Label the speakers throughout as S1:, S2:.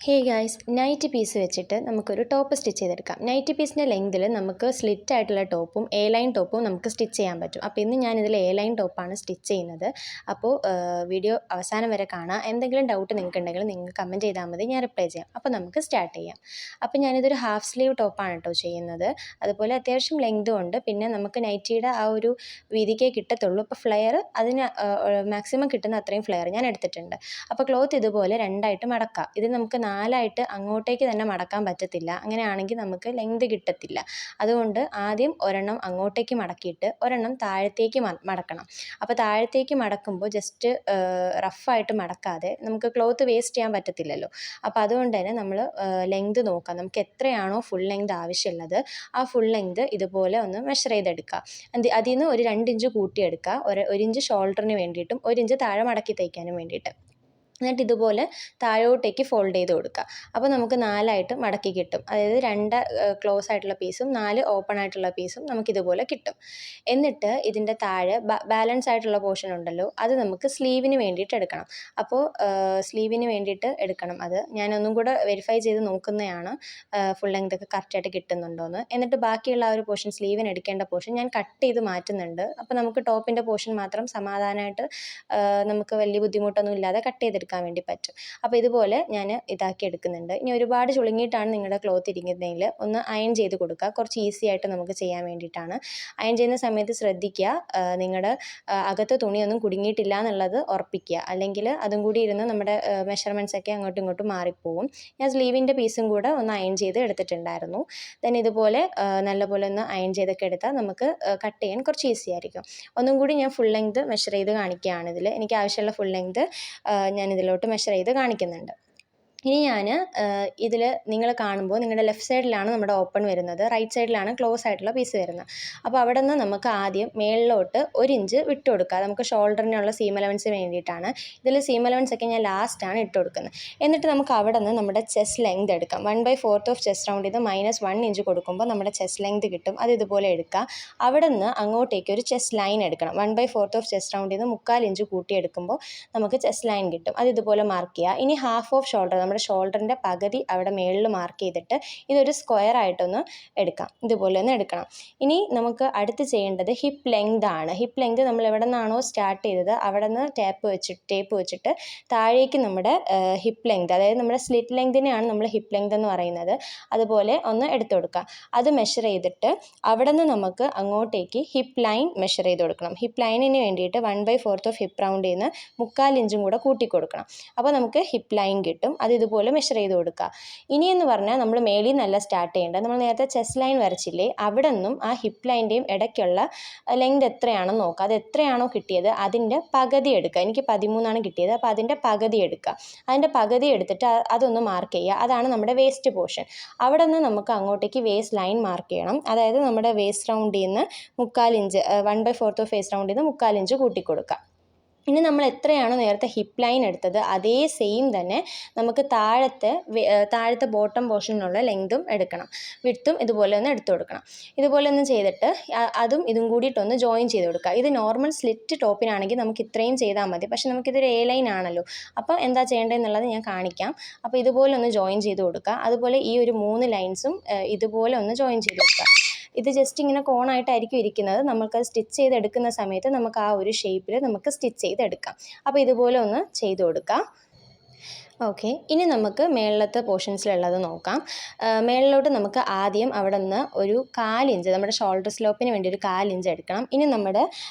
S1: Hey guys, nightie piece വെച്ചിട്ട് നമുക്കൊരു top stitch ചെയ്തെടുക്കാം. നൈറ്റി പീസിൻ്റെ ലെങ്തിൽ നമുക്ക് സ്ലിറ്റ് ആയിട്ടുള്ള ടോപ്പും എ ലൈൻ ടോപ്പും നമുക്ക് സ്റ്റിച്ച് ചെയ്യാൻ പറ്റും. അപ്പോൾ ഇന്ന് ഞാനിതിൽ എ ലൈൻ ടോപ്പാണ് സ്റ്റിച്ച് ചെയ്യുന്നത്. അപ്പോൾ വീഡിയോ അവസാനം വരെ കാണാം. എന്തെങ്കിലും ഡൗട്ട് നിങ്ങൾക്ക് ഉണ്ടെങ്കിൽ നിങ്ങൾ കമൻറ്റ് ചെയ്താൽ മതി, ഞാൻ റിപ്ലൈ ചെയ്യാം. അപ്പോൾ നമുക്ക് സ്റ്റാർട്ട് ചെയ്യാം. അപ്പോൾ ഞാനിതൊരു ഹാഫ് സ്ലീവ് ടോപ്പാണ് കേട്ടോ ചെയ്യുന്നത്. അതുപോലെ അത്യാവശ്യം ലെങ്തും ഉണ്ട്. പിന്നെ നമുക്ക് നൈറ്റിയുടെ ആ ഒരു വീതിക്കേ കിട്ടത്തുള്ളൂ. അപ്പോൾ ഫ്ലെയർ അതിന് മാക്സിമം കിട്ടുന്ന അത്രയും ഫ്ലെയർ ഞാൻ എടുത്തിട്ടുണ്ട്. അപ്പോൾ ക്ലോത്ത് ഇതുപോലെ രണ്ടായിട്ട് മടക്കാം. ഇത് നമുക്ക് നാലായിട്ട് അങ്ങോട്ടേക്ക് തന്നെ മടക്കാൻ പറ്റത്തില്ല. അങ്ങനെയാണെങ്കിൽ നമുക്ക് ലെങ്ത് കിട്ടത്തില്ല. അതുകൊണ്ട് ആദ്യം ഒരെണ്ണം അങ്ങോട്ടേക്ക് മടക്കിയിട്ട് ഒരെണ്ണം താഴത്തേക്ക് മടക്കണം. അപ്പോൾ താഴത്തേക്ക് മടക്കുമ്പോൾ ജസ്റ്റ് റഫായിട്ട് മടക്കാതെ നമുക്ക് ക്ലോത്ത് വേസ്റ്റ് ചെയ്യാൻ പറ്റത്തില്ലല്ലോ. അപ്പോൾ അതുകൊണ്ട് തന്നെ നമ്മൾ ലെങ്ത് നോക്കാം. നമുക്ക് എത്രയാണോ ഫുൾ ലെങ്ത് ആവശ്യമുള്ളത് ആ ഫുൾ ലെങ്ത് ഇതുപോലെ ഒന്ന് മെഷർ ചെയ്തെടുക്കുക. അതിൽ നിന്ന് ഒരു 2 ഇഞ്ച് കൂട്ടിയെടുക്കുക. ഒരു ഇഞ്ച് ഷോൾഡറിന് വേണ്ടിയിട്ടും 1 ഇഞ്ച് താഴെ മടക്കി തയ്ക്കാനും വേണ്ടിയിട്ട്. എന്നിട്ട് ഇതുപോലെ താഴോട്ടേക്ക് ഫോൾഡ് ചെയ്ത് കൊടുക്കുക. അപ്പോൾ നമുക്ക് 4ആയിട്ട് മടക്കി കിട്ടും. അതായത് 2 ക്ലോസ് ആയിട്ടുള്ള പീസും 4 ഓപ്പൺ ആയിട്ടുള്ള പീസും നമുക്കിതുപോലെ കിട്ടും. എന്നിട്ട് ഇതിൻ്റെ താഴെ ബാലൻസ് ആയിട്ടുള്ള പോർഷൻ ഉണ്ടല്ലോ, അത് നമുക്ക് സ്ലീവിന് വേണ്ടിയിട്ട് എടുക്കണം. അപ്പോൾ സ്ലീവിന് വേണ്ടിയിട്ട് എടുക്കണം. അത് ഞാനൊന്നും കൂടെ വെരിഫൈ ചെയ്ത് നോക്കുന്നതാണ് ഫുൾ ലെങ്ത് ഒക്കെ കറക്റ്റായിട്ട് കിട്ടുന്നുണ്ടോയെന്ന്. എന്നിട്ട് ബാക്കിയുള്ള ആ ഒരു പോർഷൻ, സ്ലീവിന് എടുക്കേണ്ട പോർഷൻ ഞാൻ കട്ട് ചെയ്ത് മാറ്റുന്നുണ്ട്. അപ്പോൾ നമുക്ക് ടോപ്പിൻ്റെ പോർഷൻ മാത്രം സമാധാനമായിട്ട് നമുക്ക് വലിയ ബുദ്ധിമുട്ടൊന്നും ഇല്ലാതെ കട്ട് ചെയ്തെടുക്കാം വേണ്ടി പറ്റും. അപ്പോൾ ഇതുപോലെ ഞാൻ ഇതാക്കി എടുക്കുന്നുണ്ട്. ഇനി ഒരുപാട് ചുളുങ്ങിയിട്ടാണ് നിങ്ങളുടെ ക്ലോത്ത് ഇരിക്കുന്നതെങ്കിൽ ഒന്ന് അയൺ ചെയ്ത് കൊടുക്കുക. കുറച്ച് ഈസി ആയിട്ട് നമുക്ക് ചെയ്യാൻ വേണ്ടിയിട്ടാണ്. അയൺ ചെയ്യുന്ന സമയത്ത് ശ്രദ്ധിക്കുക, നിങ്ങളുടെ അകത്ത് തുണിയൊന്നും കുടുങ്ങിയിട്ടില്ല എന്നുള്ളത് ഉറപ്പിക്കുക. അല്ലെങ്കിൽ അതും കൂടി ഇരുന്ന് നമ്മുടെ മെഷർമെൻറ്റ്സ് ഒക്കെ അങ്ങോട്ടും ഇങ്ങോട്ടും മാറിപ്പോവും. ഞാൻ സ്ലീവിൻ്റെ പീസും കൂടെ ഒന്ന് അയൺ ചെയ്ത് എടുത്തിട്ടുണ്ടായിരുന്നു. ദെൻ ഇതുപോലെ നല്ലപോലെ ഒന്ന് അയൺ ചെയ്തൊക്കെ എടുത്താൽ നമുക്ക് കട്ട് ചെയ്യാൻ കുറച്ച് ഈസി ആയിരിക്കും. ഒന്നും കൂടി ഞാൻ ഫുൾ ലെങ്ത് മെഷർ ചെയ്ത് കാണിക്കുകയാണ്. എനിക്ക് ആവശ്യമുള്ള ഫുൾ ലെങ്ത് ഞാൻ ഇതിലോട്ട് മെഷർ ചെയ്ത് കാണിക്കുന്നുണ്ട്. ഇനി ഞാൻ ഇതിൽ നിങ്ങൾ കാണുമ്പോൾ നിങ്ങളുടെ ലെഫ്റ്റ് സൈഡിലാണ് നമ്മുടെ ഓപ്പൺ വരുന്നത്, റൈറ്റ് സൈഡിലാണ് ക്ലോസ് ആയിട്ടുള്ള പീസ് വരുന്നത്. അപ്പോൾ അവിടെ നിന്ന് നമുക്ക് ആദ്യം മേളിലോട്ട് 1 ഇഞ്ച് വിട്ട് കൊടുക്കുക. നമുക്ക് ഷോൾഡറിനുള്ള സീം അലവൻസിന് വേണ്ടിയിട്ടാണ്. ഇതിൽ സീം അലവൻസ് ഒക്കെ ഞാൻ ലാസ്റ്റാണ് ഇട്ട് കൊടുക്കുന്നത്. എന്നിട്ട് നമുക്ക് അവിടെ നിന്ന് നമ്മുടെ ചെസ്റ്റ് ലെങ്ത് എടുക്കാം. 1/4 ഓഫ് ചെസ്റ്റ് റൗണ്ടിൽ നിന്ന് -1 ഇഞ്ച് കൊടുക്കുമ്പോൾ നമ്മുടെ ചെസ്റ്റ് ലെങ്ത് കിട്ടും. അത് ഇതുപോലെ എടുക്കുക. അവിടെ നിന്ന് അങ്ങോട്ടേക്ക് ഒരു ചെസ്റ്റ് ലൈൻ എടുക്കണം. 1/4 ഓഫ് ചെസ്റ്റ് റൗണ്ടിൽ നിന്ന് 3/4 ഇഞ്ച് കൂട്ടിയെടുക്കുമ്പോൾ നമുക്ക് ചെസ്റ്റ് ലൈൻ കിട്ടും. അത് ഇതുപോലെ മാർക്ക് ചെയ്യുക. ഇനി ഹാഫ് ഓഫ് ഷോൾഡർ, നമ്മുടെ ഷോൾഡറിൻ്റെ പകുതി അവിടെ മേളിൽ മാർക്ക് ചെയ്തിട്ട് ഇതൊരു സ്ക്വയർ ആയിട്ടൊന്ന് എടുക്കാം. ഇതുപോലെ ഒന്ന് എടുക്കണം. ഇനി നമുക്ക് അടുത്ത് ചെയ്യേണ്ടത് ഹിപ്പ് ലെങ്ത് ആണ്. ഹിപ്പ് ലെങ്ത് നമ്മൾ എവിടെ നിന്നാണോ സ്റ്റാർട്ട് ചെയ്തത് അവിടെ നിന്ന് ടേപ്പ് വെച്ചിട്ട് താഴേക്ക് നമ്മുടെ ഹിപ്പ് ലെങ്ത്, അതായത് നമ്മുടെ സ്ലിറ്റ് ലെങ്തിനെയാണ് നമ്മൾ ഹിപ്പ് ലെങ്ത് എന്ന് പറയുന്നത്, അതുപോലെ ഒന്ന് എടുത്തു കൊടുക്കുക. അത് മെഷർ ചെയ്തിട്ട് അവിടെ നിന്ന് നമുക്ക് അങ്ങോട്ടേക്ക് ഹിപ്പ് ലൈൻ മെഷർ ചെയ്ത് കൊടുക്കണം. ഹിപ്പ് ലൈനിന് വേണ്ടിയിട്ട് 1/4 ഓഫ് ഹിപ്പ് റൗണ്ടിൽ നിന്ന് 3/4 ഇഞ്ചും കൂടെ കൂട്ടി കൊടുക്കണം. അപ്പോൾ നമുക്ക് ഹിപ്പ് ലൈൻ കിട്ടും. അത് ഇതുപോലെ മെഷർ ചെയ്ത് കൊടുക്കുക. ഇനിയെന്ന് പറഞ്ഞാൽ നമ്മൾ മേളിൽ നിന്നല്ല സ്റ്റാർട്ട് ചെയ്യേണ്ടത്. നമ്മൾ നേരത്തെ ചെസ്റ്റ് ലൈൻ വരച്ചില്ലേ, അവിടെ നിന്നും ആ ഹിപ്പ് ലൈൻ്റെയും ഇടയ്ക്കുള്ള ലെങ്ത് എത്രയാണെന്ന് നോക്കുക. അത് എത്രയാണോ കിട്ടിയത് അതിൻ്റെ പകുതി എടുക്കുക. എനിക്ക് 13 കിട്ടിയത്. അപ്പോൾ അതിൻ്റെ പകുതി എടുക്കുക. അതിൻ്റെ പകുതി എടുത്തിട്ട് അതൊന്ന് മാർക്ക് ചെയ്യുക. അതാണ് നമ്മുടെ വേസ്റ്റ് പോർഷൻ. അവിടെ നിന്ന് നമുക്ക് അങ്ങോട്ടേക്ക് വേസ്റ്റ് ലൈൻ മാർക്ക് ചെയ്യണം. അതായത് നമ്മുടെ വേസ്റ്റ് റൗണ്ടിൽ നിന്ന് 3/4 ഇഞ്ച്, 1/4 ഓഫ് വേസ്റ്റ് റൗണ്ടിൽ നിന്ന് 3/4 ഇഞ്ച് കൂട്ടിക്കൊടുക്കുക. ഇനി നമ്മൾ എത്രയാണോ നേരത്തെ ഹിപ്പ് ലൈൻ എടുത്തത് അതേ സെയിം തന്നെ നമുക്ക് താഴത്തെ ബോട്ടം പോർഷനിലുള്ള ലെങ്തും എടുക്കണം. വിഡ്ത്തും ഇതുപോലെ ഒന്ന് എടുത്തു കൊടുക്കണം. ഇതുപോലെ ഒന്ന് ചെയ്തിട്ട് അതും ഇതും കൂടിയിട്ടൊന്ന് ജോയിൻ ചെയ്ത് കൊടുക്കുക. ഇത് നോർമൽ സ്ലിറ്റ് ടോപ്പിനാണെങ്കിൽ നമുക്ക് ഇത്രയും ചെയ്താൽ മതി. പക്ഷേ നമുക്കിതൊരു എ ലൈൻ ആണല്ലോ. അപ്പോൾ എന്താ ചെയ്യേണ്ടതെന്നുള്ളത് ഞാൻ കാണിക്കാം. അപ്പോൾ ഇതുപോലെ ഒന്ന് ജോയിൻ ചെയ്ത് കൊടുക്കുക. അതുപോലെ ഈ ഒരു 3 ലൈൻസും ഇതുപോലെ ഒന്ന് ജോയിൻ ചെയ്ത് കൊടുക്കുക. ഇത് ജസ്റ്റ് ഇങ്ങനെ കോണായിട്ടായിരിക്കും ഇരിക്കുന്നത്. നമുക്കത് സ്റ്റിച്ച് ചെയ്തെടുക്കുന്ന സമയത്ത് നമുക്ക് ആ ഒരു ഷേപ്പിൽ നമുക്ക് സ്റ്റിച്ച് ചെയ്തെടുക്കാം. അപ്പോൾ ഇതുപോലെ ഒന്ന് ചെയ്ത് കൊടുക്കാം. ഓക്കെ, ഇനി നമുക്ക് മേളിലത്തെ പോർഷൻസിലുള്ളത് നോക്കാം. മേളിലോട്ട് നമുക്ക് ആദ്യം അവിടെ നിന്ന് ഒരു 1/4 ഇഞ്ച്, നമ്മുടെ ഷോൾഡർ സ്ലോപ്പിന് വേണ്ടി ഒരു 1/4 ഇഞ്ച് എടുക്കണം. ഇനി നമ്മുടെ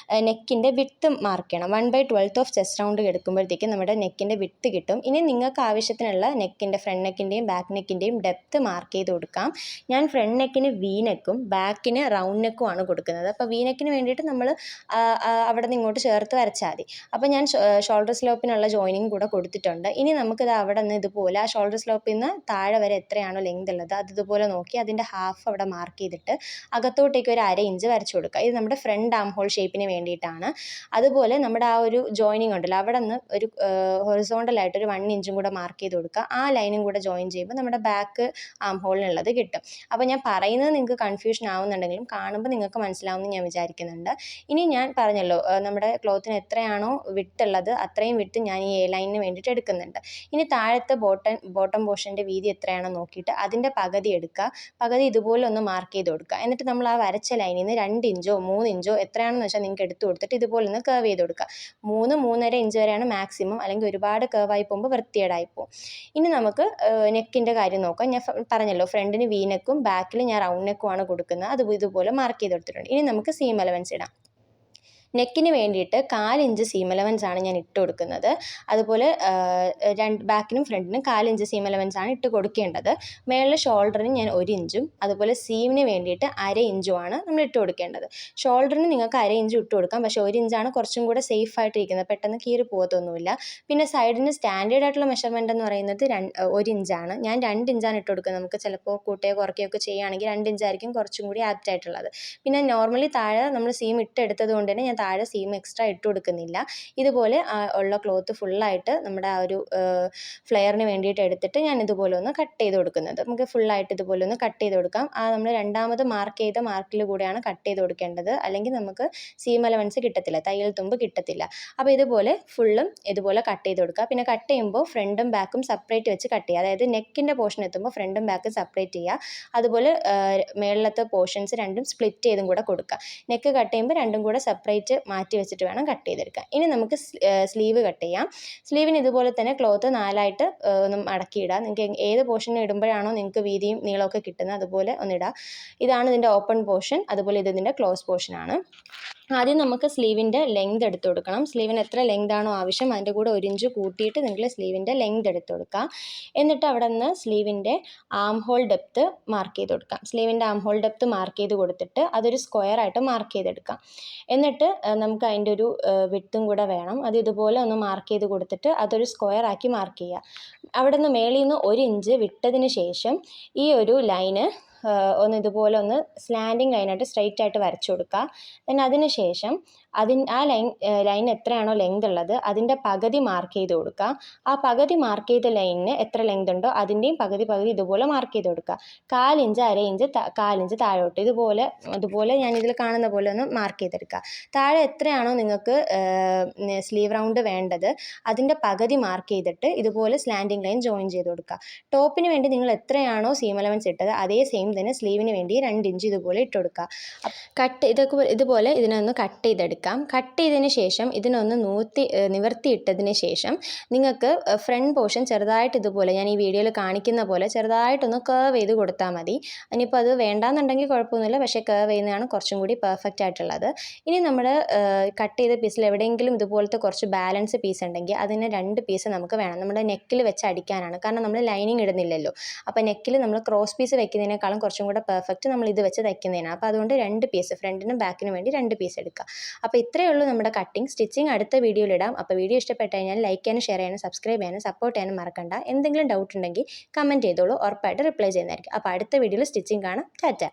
S1: നെക്കിൻ്റെ വിഡ്ത്ത് മാർക്ക് ചെയ്യണം. 1/12 ഓഫ് ചെസ്റ്റ് റൗണ്ട് എടുക്കുമ്പോഴത്തേക്കും നമ്മുടെ നെക്കിൻ്റെ വിഡ്ത്ത് കിട്ടും. ഇനി നിങ്ങൾക്ക് ആവശ്യത്തിനുള്ള നെക്കിൻ്റെ ഫ്രണ്ട് നെക്കിൻ്റെയും ബാക്ക് നെക്കിൻ്റെയും ഡെപ്ത്ത് മാർക്ക് ചെയ്ത് കൊടുക്കാം. ഞാൻ ഫ്രണ്ട് നെക്കിന് വി നെക്കും ബാക്കിന് റൗണ്ട് നെക്കും ആണ് കൊടുക്കുന്നത്. അപ്പോൾ വി നെക്കിന് വേണ്ടിയിട്ട് നമ്മൾ അവിടെ നിന്ന് ഇങ്ങോട്ട് ചേർത്ത് വരച്ചാൽ മതി. അപ്പോൾ ഞാൻ ഷോൾഡർ സ്ലോപ്പിനുള്ള ജോയിനിങ് കൂടെ കൊടുത്തിട്ടുണ്ട്. ഇനി നമുക്കിത് അവിടെ നിന്ന് ഇതുപോലെ ആ ഷോൾഡർ സ്ലോപ്പിൽ നിന്ന് താഴെ വരെ എത്രയാണോ ലെങ്ത് ഉള്ളത് അത് ഇതുപോലെ നോക്കി അതിൻ്റെ ഹാഫ് അവിടെ മാർക്ക് ചെയ്തിട്ട് അകത്തോട്ടേക്ക് ഒരു 1/2 ഇഞ്ച് വരച്ചു കൊടുക്കുക. ഇത് നമ്മുടെ ഫ്രണ്ട് ആം ഹോൾ ഷേപ്പിന് വേണ്ടിയിട്ടാണ്. അതുപോലെ നമ്മുടെ ആ ഒരു ജോയിനിങ് ഉണ്ടല്ലോ, അവിടെ നിന്ന് ഒരു ഹൊറിസോണ്ടലായിട്ട് ഒരു 1 ഇഞ്ചും കൂടെ മാർക്ക് ചെയ്ത് കൊടുക്കുക. ആ ലൈനും കൂടെ ജോയിൻ ചെയ്യുമ്പോൾ നമ്മുടെ ബാക്ക് ആം ഹോളിനുള്ളത് കിട്ടും. അപ്പോൾ ഞാൻ പറയുന്നത് നിങ്ങൾക്ക് കൺഫ്യൂഷൻ ആവുന്നുണ്ടെങ്കിലും കാണുമ്പോൾ നിങ്ങൾക്ക് മനസ്സിലാവുമെന്ന് ഞാൻ വിചാരിക്കുന്നുണ്ട്. ഇനി ഞാൻ പറഞ്ഞല്ലോ, നമ്മുടെ ക്ലോത്തിന് എത്രയാണോ വിട്ടുള്ളത് അത്രയും വിട്ട് ഞാൻ ഈ എ ലൈനിന് വേണ്ടിയിട്ട് എടുക്കുന്നുണ്ട്. ഇനി ഇനി താഴത്തെ ബോട്ടം പോർഷൻ്റെ വീതി എത്രയാണെന്ന് നോക്കിയിട്ട് അതിൻ്റെ പകുതി എടുക്കുക, പകുതി ഇതുപോലെ ഒന്ന് മാർക്ക് ചെയ്ത് കൊടുക്കുക. എന്നിട്ട് നമ്മൾ ആ വരച്ച ലൈനിൽ നിന്ന് 2 ഇഞ്ചോ 3 ഇഞ്ചോ എത്രയാണെന്ന് വെച്ചാൽ നിങ്ങൾക്ക് എടുത്ത് കൊടുത്തിട്ട് ഇതുപോലെ ഒന്ന് കർവ് ചെയ്ത് കൊടുക്കുക. 3-3.5 ഇഞ്ച് വരെയാണ് മാക്സിമം, അല്ലെങ്കിൽ ഒരുപാട് കർവായി പോകുമ്പോൾ വൃത്തികേടായി പോകും. ഇനി നമുക്ക് നെക്കിൻ്റെ കാര്യം നോക്കാം. ഞാൻ പറഞ്ഞല്ലോ ഫ്രണ്ടിന് വി നെക്കും ബാക്കിൽ ഞാൻ റൗണ്ട് നെക്കുമാണ് കൊടുക്കുന്നത്. അത് ഇതുപോലെ മാർക്ക് ചെയ്ത് കൊടുത്തിട്ടുണ്ട്. ഇനി നമുക്ക് സീം അലവൻസ് ഇടാം. നെക്കിന് വേണ്ടിയിട്ട് 4 ഇഞ്ച് സീം അലവൻസ് ആണ് ഞാൻ ഇട്ട് കൊടുക്കുന്നത്. അതുപോലെ ബാക്കിനും ഫ്രണ്ടിനും 4 ഇഞ്ച് സീം അലവൻസ് ആണ് ഇട്ട് കൊടുക്കേണ്ടത്. മേളിൽ ഷോൾഡറിന് ഞാൻ 1 ഇഞ്ചും അതുപോലെ സീമിന് വേണ്ടിയിട്ട് 1/2 ഇഞ്ചുമാണ് നമ്മൾ ഇട്ട് കൊടുക്കേണ്ടത്. ഷോൾഡറിന് നിങ്ങൾക്ക് 1/2 ഇഞ്ച് ഇട്ട് കൊടുക്കാം, പക്ഷേ 1 ഇഞ്ചാണ് കുറച്ചും കൂടെ സേഫ് ആയിട്ടിരിക്കുന്നത്, പെട്ടെന്ന് കീറി പോകത്തൊന്നുമില്ല. പിന്നെ സൈഡിന് സ്റ്റാൻഡേർഡ് ആയിട്ടുള്ള മെഷർമെൻറ്റ് എന്ന് പറയുന്നത് 1 ഇഞ്ചാണ്. ഞാൻ 2 ഇഞ്ചാണ് ഇട്ട് കൊടുക്കുന്നത്. നമുക്ക് ചിലപ്പോൾ കൂട്ടുകയോ കുറയ്ക്കുകയൊക്കെ ചെയ്യുകയാണെങ്കിൽ 2 ഇഞ്ചായിരിക്കും കുറച്ചും കൂടി ആപ്റ്റ് ആയിട്ടുള്ളത്. പിന്നെ നോർമലി താഴെ നമ്മൾ സീം ഇട്ടെടുത്തത് കൊണ്ട് തന്നെ ഞാൻ താഴെ സീം എക്സ്ട്രാ ഇട്ട് കൊടുക്കുന്നില്ല. ഇതുപോലെ ഉള്ള ക്ലോത്ത് ഫുള്ളായിട്ട് നമ്മുടെ ആ ഒരു ഫ്ലെയറിന് വേണ്ടിയിട്ട് എടുത്തിട്ട് ഞാൻ ഇതുപോലെ ഒന്ന് കട്ട് ചെയ്ത് കൊടുക്കുന്നത്. നമുക്ക് ഫുള്ളായിട്ട് ഇതുപോലെ ഒന്ന് കട്ട് ചെയ്ത് കൊടുക്കാം. നമ്മൾ രണ്ടാമത് മാർക്ക് ചെയ്ത മാർക്കിൽ കൂടെയാണ് കട്ട് ചെയ്ത് കൊടുക്കേണ്ടത്, അല്ലെങ്കിൽ നമുക്ക് സീം അലവൻസ് കിട്ടത്തില്ല, തയ്യൽ തുമ്പ് കിട്ടത്തില്ല. അപ്പോൾ ഇതുപോലെ ഫുള്ളും ഇതുപോലെ കട്ട് ചെയ്ത് കൊടുക്കുക. പിന്നെ കട്ട് ചെയ്യുമ്പോൾ ഫ്രണ്ടും ബാക്കും സെപ്പറേറ്റ് വെച്ച് കട്ട് ചെയ്യുക. അതായത് നെക്കിൻ്റെ പോർഷൻ എത്തുമ്പോൾ ഫ്രണ്ടും ബാക്കും സെപ്പറേറ്റ് ചെയ്യുക. അതുപോലെ മേളിലത്തെ പോർഷൻസ് രണ്ടും സ്പ്ലിറ്റ് ചെയ്തും കൂടെ കൊടുക്കുക. നെക്ക് കട്ട് ചെയ്യുമ്പോൾ രണ്ടും കൂടെ സെപ്പറേറ്റ് മാറ്റി വെച്ചിട്ട് വേണം കട്ട് ചെയ്തെടുക്കാൻ. ഇനി നമുക്ക് സ്ലീവ് കട്ട് ചെയ്യാം. സ്ലീവിന് ഇതുപോലെ തന്നെ ക്ലോത്ത് 4ആയിട്ട് ഒന്ന് മടക്കിയിടുക. നിങ്ങൾക്ക് ഏത് പോർഷന് ഇടുമ്പോഴാണോ നിങ്ങൾക്ക് വീതിയും നീളമൊക്കെ കിട്ടുന്നത് അതുപോലെ ഒന്നിടുക. ഇതാണ് ഇതിൻ്റെ ഓപ്പൺ പോർഷൻ, അതുപോലെ ഇതിൻ്റെ ക്ലോസ് പോർഷനാണ്. ആദ്യം നമുക്ക് സ്ലീവിൻ്റെ ലെങ്ത് എടുത്ത് കൊടുക്കണം. സ്ലീവിന് എത്ര ലെങ്ത് ആണോ ആവശ്യം അതിൻ്റെ കൂടെ 1 ഇഞ്ച് കൂട്ടിയിട്ട് നിങ്ങൾ സ്ലീവിൻ്റെ ലെങ്ത് എടുത്ത് കൊടുക്കുക. എന്നിട്ട് അവിടെ നിന്ന് സ്ലീവിൻ്റെ ആം ഹോൾ ഡെപ്ത്ത് മാർക്ക് ചെയ്ത് കൊടുക്കാം. സ്ലീവിൻ്റെ ആം ഹോൾ ഡെപ്ത്ത് മാർക്ക് ചെയ്ത് കൊടുത്തിട്ട് അതൊരു സ്ക്വയറായിട്ട് മാർക്ക് ചെയ്തെടുക്കാം. എന്നിട്ട് നമുക്ക് അതിൻ്റെ ഒരു വിഡ്ത്തും കൂടെ വേണം. അത് ഇതുപോലെ ഒന്ന് മാർക്ക് ചെയ്ത് കൊടുത്തിട്ട് അതൊരു സ്ക്വയർ ആക്കി മാർക്ക് ചെയ്യുക. അവിടെ നിന്ന് മേളിൽ നിന്ന് 1 ഇഞ്ച് വിട്ടതിന് ശേഷം ഈ ഒരു ലൈന് ഒന്ന് ഇതുപോലെ ഒന്ന് സ്ലാൻഡിങ് ലൈനായിട്ട് സ്ട്രെയിറ്റ് ആയിട്ട് വരച്ചു കൊടുക്കുക. then അതിന് ശേഷം ആ ലൈൻ എത്രയാണോ ലെങ്ത് ഉള്ളത് അതിൻ്റെ പകുതി മാർക്ക് ചെയ്ത് കൊടുക്കുക. ആ പകുതി മാർക്ക് ചെയ്ത ലൈനിന് എത്ര ലെങ്ത് ഉണ്ടോ അതിൻ്റെയും പകുതി ഇതുപോലെ മാർക്ക് ചെയ്ത് കൊടുക്കുക. 1/4 ഇഞ്ച് 1/2 ഇഞ്ച് 1/4 ഇഞ്ച് താഴോട്ട് ഇതുപോലെ ഞാനിതിൽ കാണുന്ന പോലെ ഒന്ന് മാർക്ക് ചെയ്തെടുക്കുക. താഴെ എത്രയാണോ നിങ്ങൾക്ക് സ്ലീവ് റൗണ്ട് വേണ്ടത് അതിൻ്റെ പകുതി മാർക്ക് ചെയ്തിട്ട് ഇതുപോലെ സ്ലാൻഡിങ് ലൈൻ ജോയിൻ ചെയ്ത് കൊടുക്കുക. ടോപ്പിന് വേണ്ടി നിങ്ങൾ എത്രയാണോ സീം അലവൻസ് ഇട്ടത് അതേ സെയിം തന്നെ സ്ലീവിന് വേണ്ടി 2 ഇഞ്ച് ഇതുപോലെ ഇട്ട് കൊടുക്കുക. ഇതുപോലെ ഇതിനൊന്ന് കട്ട് ചെയ്തെടുക്കാം. കട്ട് ചെയ്തതിന് ശേഷം ഇതിനൊന്ന് നിവർത്തിയിട്ടതിന് ശേഷം നിങ്ങൾക്ക് ഫ്രണ്ട് പോർഷൻ ചെറുതായിട്ട് ഇതുപോലെ ഞാൻ ഈ വീഡിയോയിൽ കാണിക്കുന്ന പോലെ ചെറുതായിട്ടൊന്ന് കർവ് ചെയ്ത് കൊടുത്താൽ മതി. ഇനിയിപ്പോൾ അത് വേണ്ടാന്നുണ്ടെങ്കിൽ കുഴപ്പമൊന്നുമില്ല, പക്ഷേ കർവ് ചെയ്യുന്നതാണ് കുറച്ചും കൂടി പെർഫെക്റ്റ് ആയിട്ടുള്ളത്. ഇനി നമ്മൾ കട്ട് ചെയ്ത പീസിൽ എവിടെയെങ്കിലും ഇതുപോലത്തെ കുറച്ച് ബാലൻസ് പീസ് ഉണ്ടെങ്കിൽ അതിന് 2 പീസ് നമുക്ക് വേണം. നമ്മുടെ നെക്കിൽ വെച്ച് അടിക്കാനാണ്, കാരണം നമ്മൾ ലൈനിങ് ഇടുന്നില്ലല്ലോ. അപ്പോൾ നെക്കിൽ നമ്മൾ ക്രോസ് പീസ് വെക്കുന്നതിനേക്കാളും കുറച്ചും കൂടെ പെർഫെക്റ്റ് നമ്മൾ ഇത് വെച്ച് തയ്ക്കുന്നതിനാണ്. അപ്പോൾ അതുകൊണ്ട് 2 പീസ് ഫ്രണ്ടിനും ബാക്കിനും വേണ്ടി 2 പീസ് എടുക്കുക. അപ്പോൾ ഇത്രയേ ഉള്ളൂ നമ്മുടെ സ്റ്റിച്ചിങ് അടുത്ത വീഡിയോയിലിടാം. അപ്പോൾ വീഡിയോ ഇഷ്ടപ്പെട്ട് കഴിഞ്ഞാൽ ലൈക്ക് ചെയ്യാനും ഷെയർ ചെയ്യാനും സബ്സ്ക്രൈബ് ചെയ്യാനും സപ്പോർട്ട് ചെയ്യാനും മറക്കണ്ട. എന്തെങ്കിലും ഡൗട്ട് ഉണ്ടെങ്കിൽ കമൻറ്റ് ചെയ്തോളൂ, ഉറപ്പായിട്ട് റിപ്ലൈ ചെയ്യുന്നതായിരിക്കും. അപ്പോൾ അടുത്ത വീഡിയോയിൽ സ്റ്റിച്ചിങ് കാണാം. ടാറ്റ.